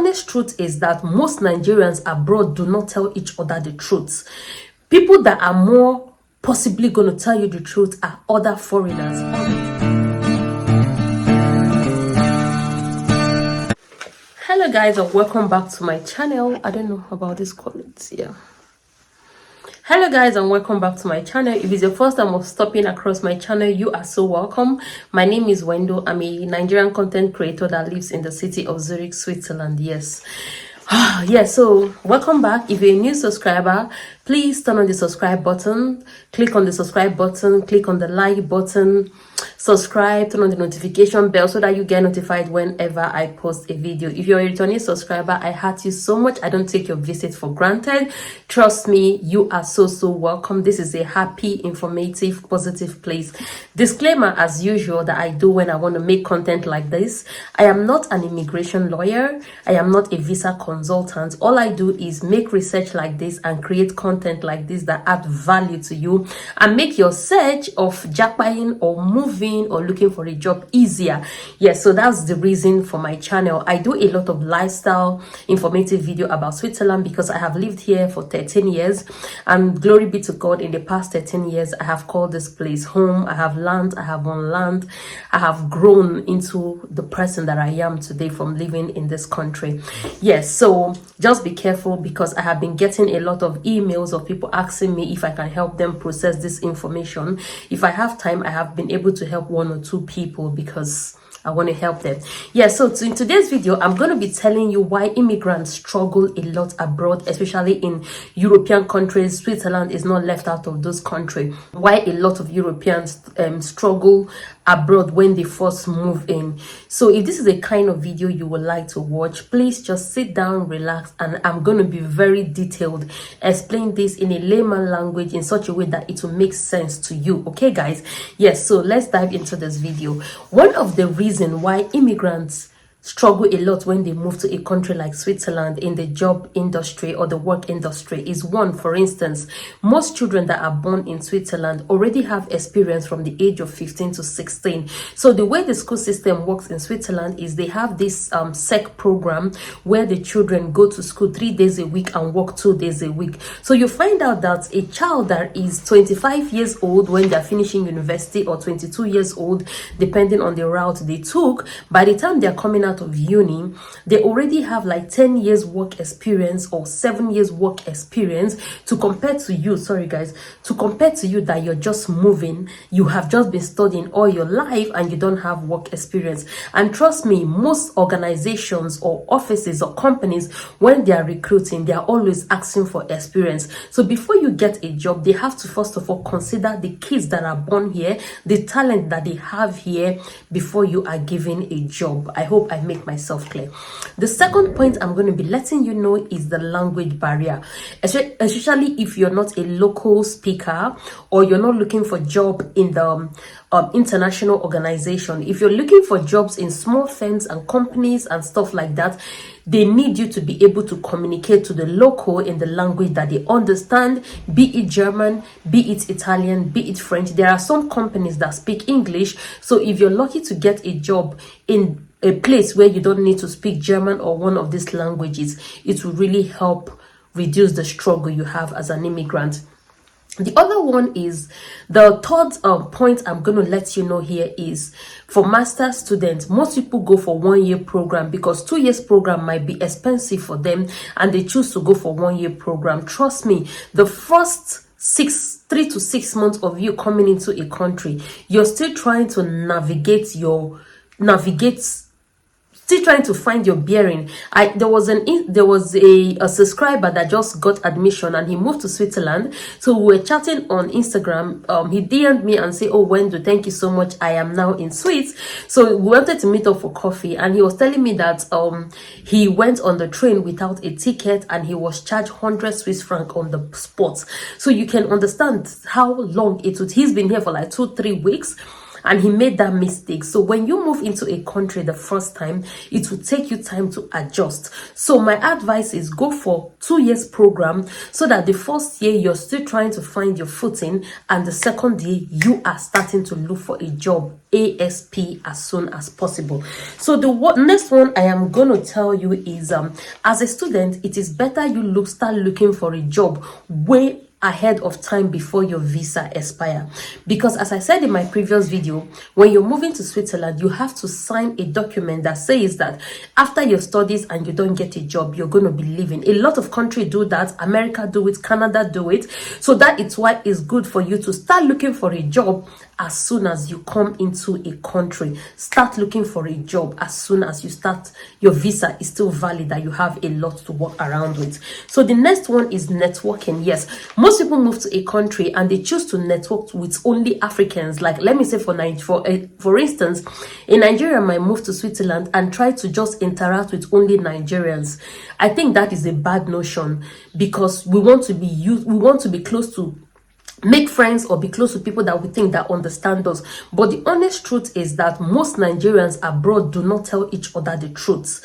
honest truth is that most Nigerians abroad do not tell each other the truth. People that are more possibly going to tell you the truth are other foreigners. Hello guys, and welcome back to my channel. I don't know about this quality. Yeah. Hello guys, and welcome back to my channel. If it's your first time of stopping across my channel, you are so welcome. My name is Wendo. I'm a Nigerian content creator that lives in the city of Zurich, Switzerland. Yes. Yeah, so welcome back. If you're a new subscriber, please turn on the subscribe button, click on the subscribe button, click on the like button, subscribe, turn on the notification bell so that you get notified whenever I post a video. If you're a returning subscriber, I heart you so much. I don't take your visit for granted. Trust me, you are so welcome. This is a happy, informative, positive place. Disclaimer as usual that I do when I want to make content like this. I am not an immigration lawyer. I am not a visa consultant. All I do is make research like this and create content like this that add value to you and make your search of jackpotting or moving or looking for a job easier. Yes, so that's the reason for my channel. I do a lot of lifestyle informative video about Switzerland because I have lived here for 13 years, and glory be to God, in the past 13 years I have called this place home. I have learned, I have unlearned, I have grown into the person that I am today from living in this country. Yes, so just be careful because I have been getting a lot of emails of people asking me if I can help them process this information. If I have time, I have been able to help one or two people because I want to help them. Yeah, so in today's video, I'm going to be telling you why immigrants struggle a lot abroad, especially in European countries. Switzerland is not left out of those countries. Why a lot of Europeans struggle abroad when they first move in. So if this is a kind of video you would like to watch, please just sit down, relax, and I'm going to be very detailed, explain this in a layman language in such a way that it will make sense to you. Okay guys? Yes, so let's dive into this video. One of the reasons why immigrants struggle a lot when they move to a country like Switzerland in the job industry or the work industry is, one, for instance, most children that are born in Switzerland already have experience from the age of 15 to 16. So the way the school system works in Switzerland is they have this SEC program where the children go to school 3 days a week and work 2 days a week. So you find out that a child that is 25 years old when they're finishing university, or 22 years old, depending on the route they took, by the time they're coming out of uni, they already have like 10 years work experience or 7 years work experience to compare to you. Sorry guys, to compare to you that you're just moving, you have just been studying all your life and you don't have work experience. And trust me, most organizations or offices or companies, when they are recruiting, they are always asking for experience. So before you get a job, they have to first of all consider the kids that are born here, the talent that they have here, before you are given a job. I hope I make myself clear. The second point I'm going to be letting you know is the language barrier, especially if you're not a local speaker or you're not looking for job in the international organization. If you're looking for jobs in small firms and companies and stuff like that, they need you to be able to communicate to the local in the language that they understand, be it German, be it Italian, be it French. There are some companies that speak English, so if you're lucky to get a job in a place where you don't need to speak German or one of these languages, it will really help reduce the struggle you have as an immigrant. The other one is, the third point I'm going to let you know here is, for master students, most people go for 1 year program because 2 years program might be expensive for them and they choose to go for 1 year program. Trust me, the first 3 to 6 months of you coming into a country, you're still trying to still trying to find your bearing. There was a subscriber that just got admission and he moved to Switzerland. So we were chatting on Instagram. He DM'd me and said, "Oh, Wendo, thank you so much. I am now in Swiss." So we wanted to meet up for coffee, and he was telling me that he went on the train without a ticket and he was charged 100 Swiss franc on the spot. So you can understand how long it would. He's been here for like 2-3 weeks. and he made that mistake. So when you move into a country the first time, it will take you time to adjust. So my advice is go for 2 years program, so that the first year you're still trying to find your footing, and the second year you are starting to look for a job ASP as soon as possible. So the next one I am going to tell you is as a student, it is better you start looking for a job way ahead of time before your visa expire, because as I said in my previous video, when you're moving to Switzerland, you have to sign a document that says that after your studies and you don't get a job, you're going to be leaving. A lot of countries do that. America do it, Canada do it. So that is why it's good for you to start looking for a job as soon as you come into a country. Start looking for a job as soon as you start. Your visa is still valid, that you have a lot to work around with. So the next one is networking. Yes, most people move to a country and they choose to network with only Africans. Like, let me say for instance, a Nigerian might move to Switzerland and try to just interact with only Nigerians. I think that is a bad notion, because we want to be close to, make friends or be close to people that we think that understand us. But the honest truth is that most Nigerians abroad do not tell each other the truth.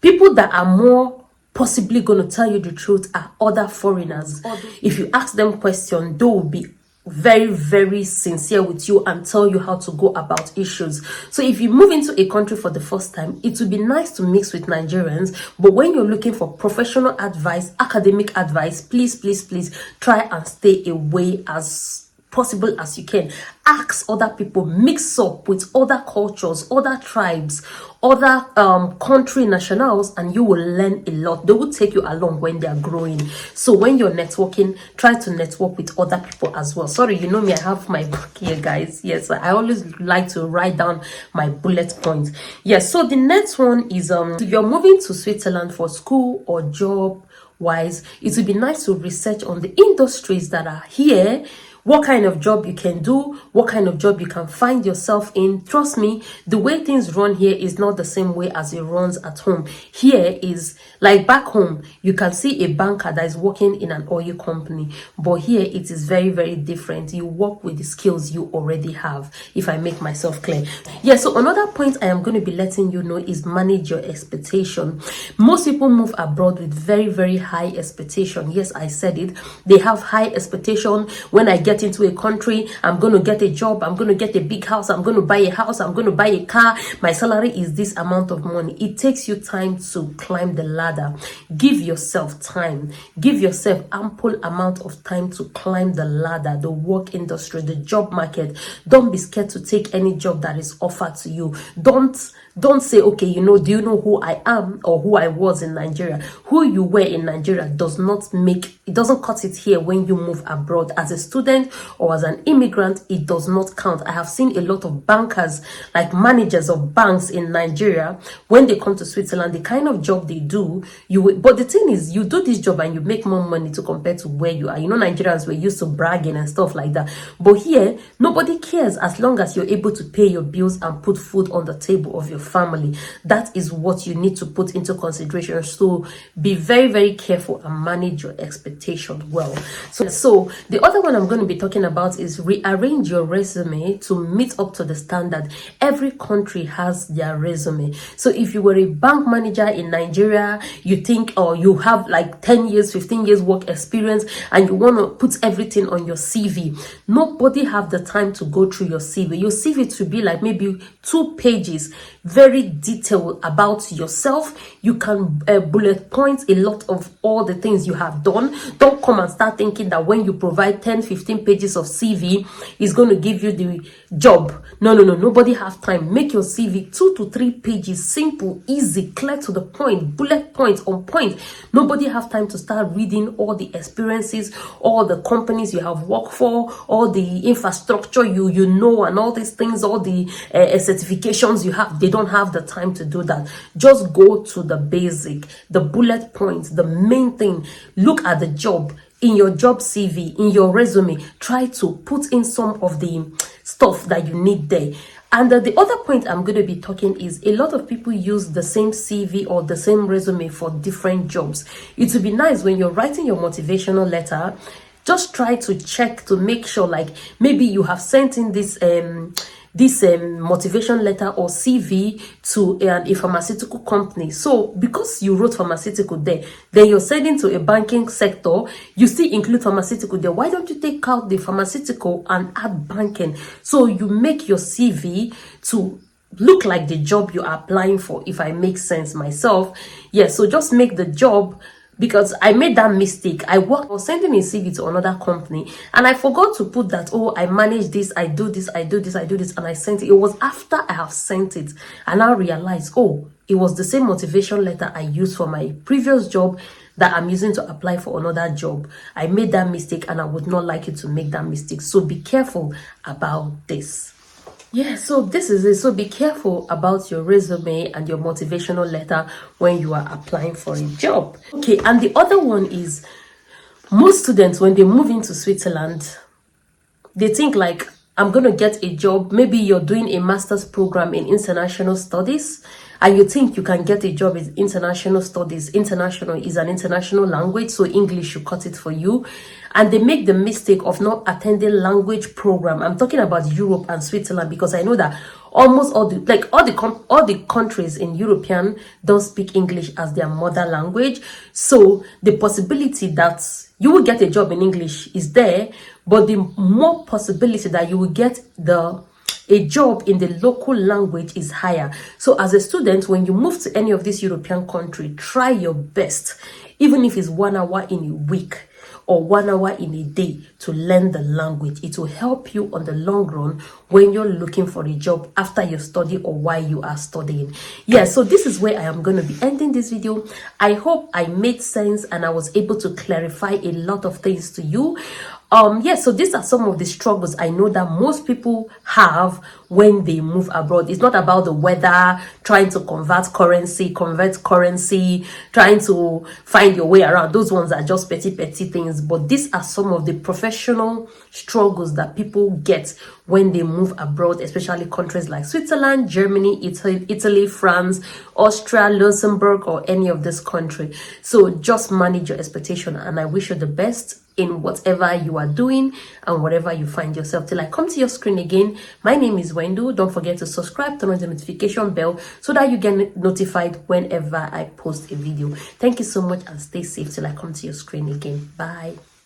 People that are more possibly going to tell you the truth are other foreigners. If you ask them questions, they will be very, very sincere with you and tell you how to go about issues. So if you move into a country for the first time, it would be nice to mix with Nigerians, but when you're looking for professional advice, academic advice, please try and stay away as possible as you can. Ask other people, mix up with other cultures, other tribes, other country nationals, and you will learn a lot. They will take you along when they are growing. So when you're networking, try to network with other people as well. Sorry, you know me, I have my book here, guys. Yes, I always like to write down my bullet points. Yes, so the next one is if you're moving to Switzerland for school or job wise, it would be nice to research on the industries that are here, what kind of job you can do, what kind of job you can find yourself in. Trust me, the way things run here is not the same way as it runs at home. Here is like back home, you can see a banker that is working in an oil company, but here it is very, very different. You work with the skills you already have, if I make myself clear. Yeah, so another point I am going to be letting you know is manage your expectation. Most people move abroad with very, very high expectation. Yes, I said it. They have high expectation. When I get into a country, I'm going to get a job, I'm going to get a big house, I'm going to buy a house, I'm going to buy a car, my salary is this amount of money. It takes you time to climb the ladder. Give yourself time, give yourself ample amount of time to climb the ladder, the work industry, the job market. Don't be scared to take any job that is offered to you. Don't say, okay, do you know who I am or who I was in Nigeria? Who you were in Nigeria doesn't cut it here when you move abroad. As a student or as an immigrant, it does not count. I have seen a lot of bankers, like managers of banks in Nigeria, when they come to Switzerland, the kind of job they do, but the thing is, you do this job and you make more money to compare to where you are. Nigerians were used to bragging and stuff like that. But here, nobody cares as long as you're able to pay your bills and put food on the table of your family. That is what you need to put into consideration. So be very, very careful and manage your expectations well. So the other one I'm going to be talking about is rearrange your resume to meet up to the standard. Every country has their resume. So if you were a bank manager in Nigeria, you think, or you have like 10 years, 15 years work experience, and you want to put everything on your CV, nobody have the time to go through your CV. Your CV should be like maybe 2 pages, very detailed about yourself. You can bullet point a lot of all the things you have done. Don't come and start thinking that when you provide 10-15 pages of CV is going to give you the job. No, nobody have time. Make your CV 2 to 3 pages, simple, easy, clear to the point, bullet points on point. Nobody have time to start reading all the experiences, all the companies you have worked for, all the infrastructure you know, and all these things, all the certifications you have. They don't have the time to do that. Just go to the basic, the bullet points, the main thing. Look at the job in your job CV, in your resume. Try to put in some of the stuff that you need there. And the other point I'm going to be talking is a lot of people use the same CV or the same resume for different jobs. It would be nice when you're writing your motivational letter, just try to check to make sure, like maybe you have sent in this this motivation letter or CV to a pharmaceutical company. So because you wrote pharmaceutical there, then you're sending to a banking sector, you still include pharmaceutical there. Why don't you take out the pharmaceutical and add banking? So you make your CV to look like the job you are applying for, if I make sense myself. Yeah, so just make the job, because I made that mistake. I was sending a CV to another company and I forgot to put that, oh, I manage this, I do this, I do this, I do this, and I sent it. It was after I have sent it and I realized, oh, it was the same motivation letter I used for my previous job that I'm using to apply for another job. I made that mistake and I would not like you to make that mistake. So be careful about this. Yeah, so this is it. So be careful about your resume and your motivational letter when you are applying for a job. Okay, and the other one is, most students, when they move into Switzerland, they think like, I'm going to get a job. Maybe you're doing a master's program in international studies and you think you can get a job in international studies. International is an international language, so English should cut it for you. And they make the mistake of not attending language program. I'm talking about Europe and Switzerland, because I know that almost all the countries in European don't speak English as their mother language. So the possibility that you will get a job in English is there, but the more possibility that you will get a job in the local language is higher. So as a student, when you move to any of these European countries, try your best, even if it's 1 hour in a week or 1 hour in a day, to learn the language. It will help you on the long run when you're looking for a job after your study or while you are studying. Yeah, so this is where I am going to be ending this video. I hope I made sense and I was able to clarify a lot of things to you. Yeah, so these are some of the struggles I know that most people have when they move abroad. It's not about the weather, trying to convert currency, trying to find your way around. Those ones are just petty things. But these are some of the professional struggles that people get when they move abroad, especially countries like Switzerland, Germany, Italy, France, Austria, Luxembourg, or any of this country. So just manage your expectation, and I wish you the best in whatever you are doing and whatever you find yourself. Till I come to your screen again, my name is Wendo. Don't forget to subscribe, turn on the notification bell so that you get notified whenever I post a video. Thank you so much and stay safe till I come to your screen again. Bye.